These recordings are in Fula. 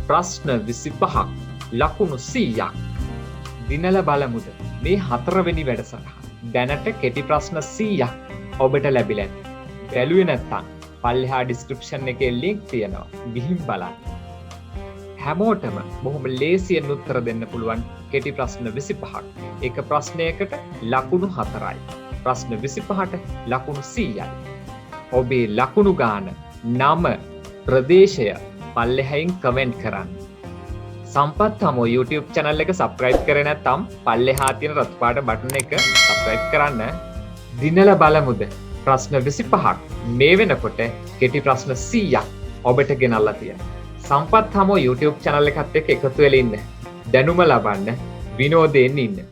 ප්‍රශ්න 25ක් ලකුණු 100ක්. දිනල බලමුද මේ 4වෙනි වැඩසටහන. දැනට කෙටි ප්‍රශ්න 100ක් ඔබට ලැබිලා ඇති. බැලුවේ නැත්නම් පල්ලෙහා ඩිස්ක්‍රිප්ෂන් එකේ ලින්ක් තියෙනවා. ගිහින් බලන්න. හැමෝටම බොහොම ලේසියෙන් උත්තර දෙන්න පුළුවන් කෙටි ප්‍රශ්න 25ක්. එක ප්‍රශ්නයකට ලකුණු 4යි. ප්‍රශ්න 25ට ලකුණු 100යි. ඔබේ ලකුණු ගාන, නම, ප්‍රදේශය පල්ලෙහායින් කමෙන්ට් කරන්න. සම්පත් හමුව YouTube channel එක subscribe කරේ නැත්නම් පල්ලෙහා තියෙන රතු පාට බටන් එක subscribe කරන්න. දිනලා බලමුද ප්‍රශ්න 25ක් මේ වෙනකොට කෙටි ප්‍රශ්න 100ක් ඔබට ගෙනල්ලා තියෙනවා. සම්පත් හමුව YouTube channel එකත් එක්ක එකතු වෙලා ඉන්න. දැනුම ලබන්න, විනෝදයෙන් ඉන්න.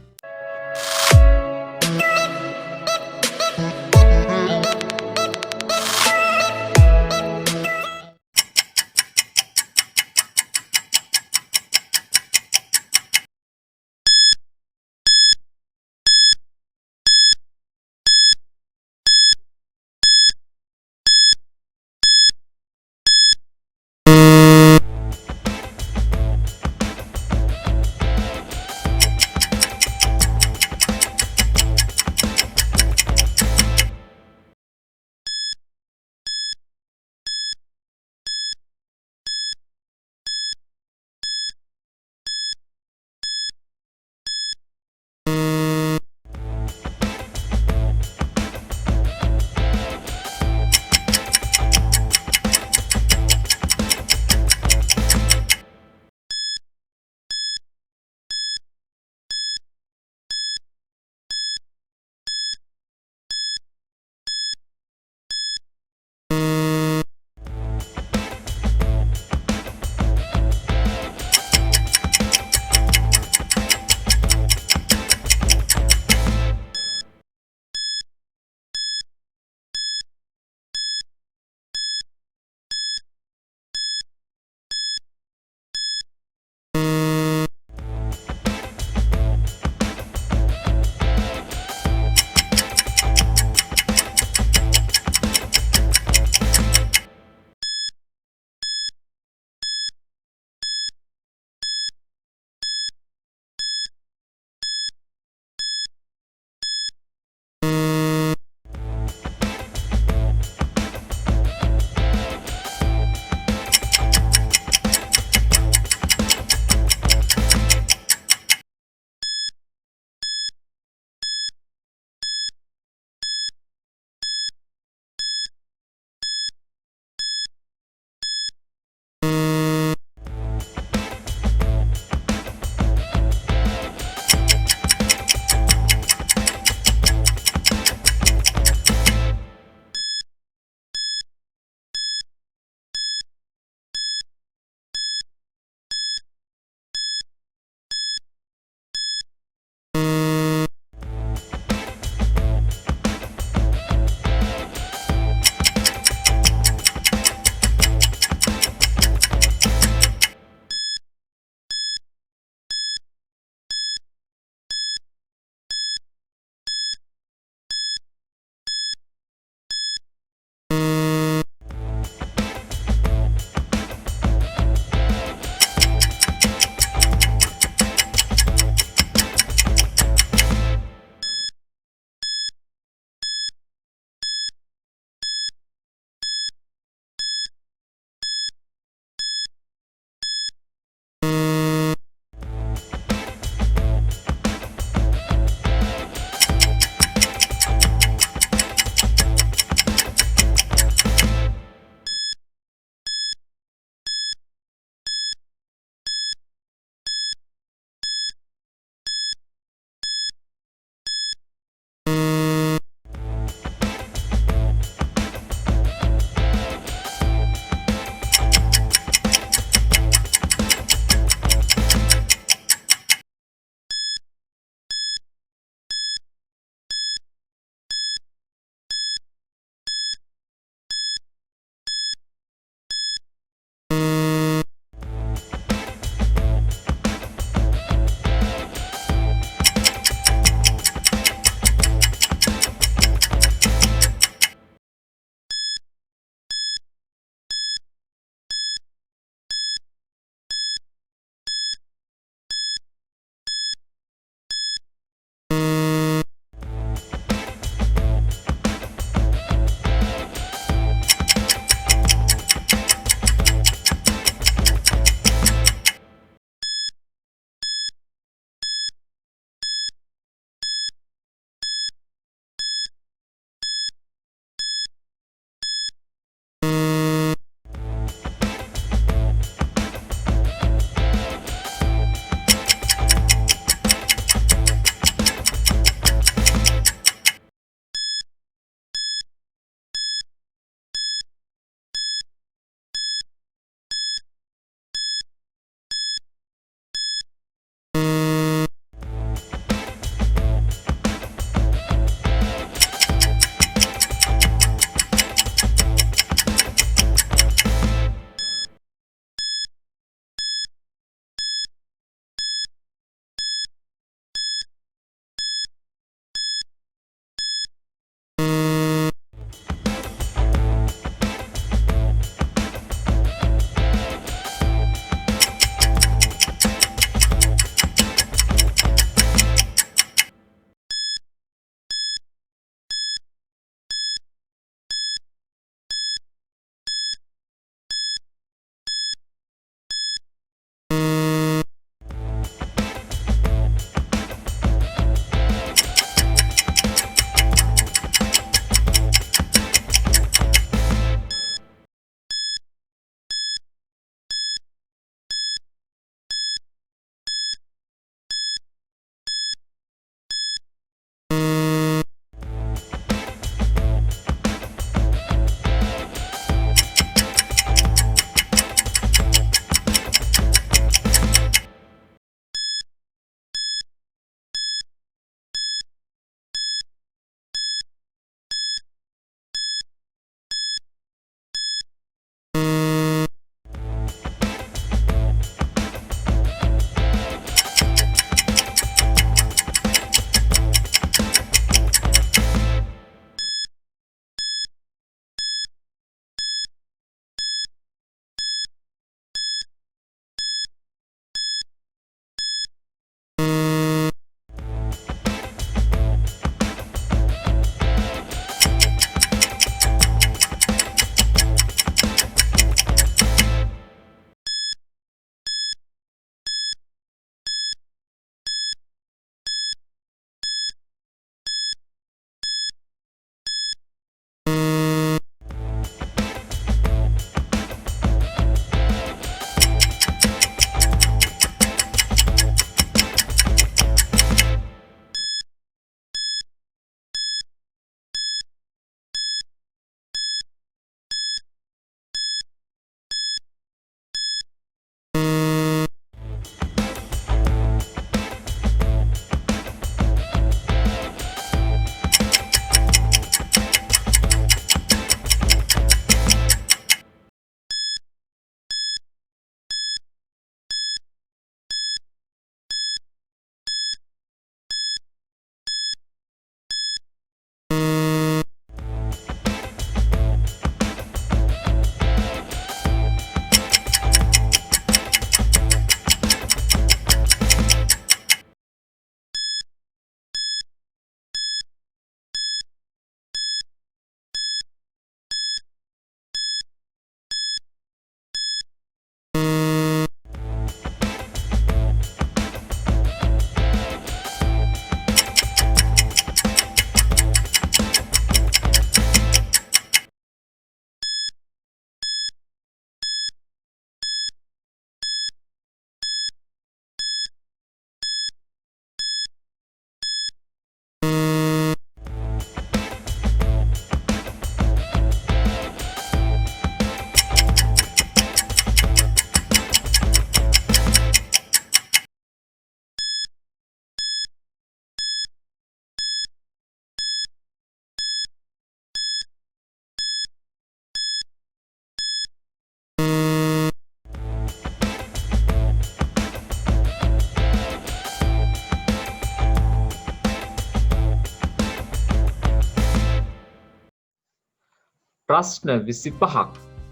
ප්‍රශ්න 25ක්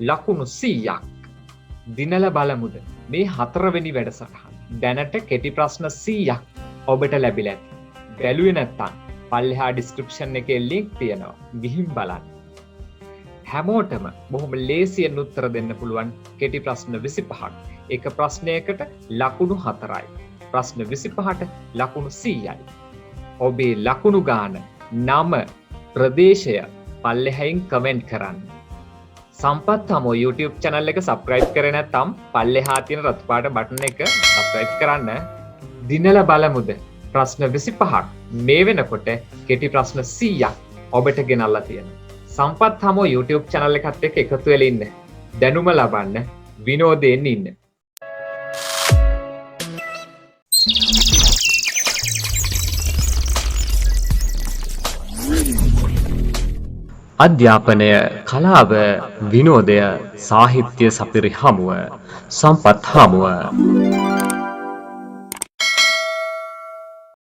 ලකුණු 100ක් දිනල බලමුද මේ 4 වෙනි වැඩසටහන. දැනට කෙටි ප්‍රශ්න 100ක් ඔබට ලැබිලා ඇති. බැලුවේ නැත්නම් පල්ලෙහා ඩිස්ක්‍රිප්ෂන් එකේ ලින්ක් තියෙනවා. ගිහින් බලන්න. හැමෝටම බොහොම ලේසියෙන් උත්තර දෙන්න පුළුවන් කෙටි ප්‍රශ්න 25ක්. එක ප්‍රශ්නයකට ලකුණු 4යි. ප්‍රශ්න 25ට ලකුණු 100යි. ඔබේ ලකුණු ගාන, නම, ප්‍රදේශය පල්ලෙහායින් කමෙන්ට් කරන්න. සම්පත් හමුව YouTube channel එක subscribe කරේ නැත්නම් පල්ලෙහා තියෙන රතු පාට බටන් එක subscribe කරන්න. දිනල බලමුද ප්‍රශ්න 25ක් මේ වෙනකොට කෙටි ප්‍රශ්න 100ක් ඔබට ගෙනල්ලා තියෙනවා. සම්පත් හමුව YouTube channel එකත් එක්ක එකතු වෙලා ඉන්න. දැනුම ලබන්න, විනෝදයෙන් ඉන්න. අධ්‍යාපනය, කලාව, විනෝදය, සාහිත්‍ය සපිරි හමුව. සම්පත් හමුව.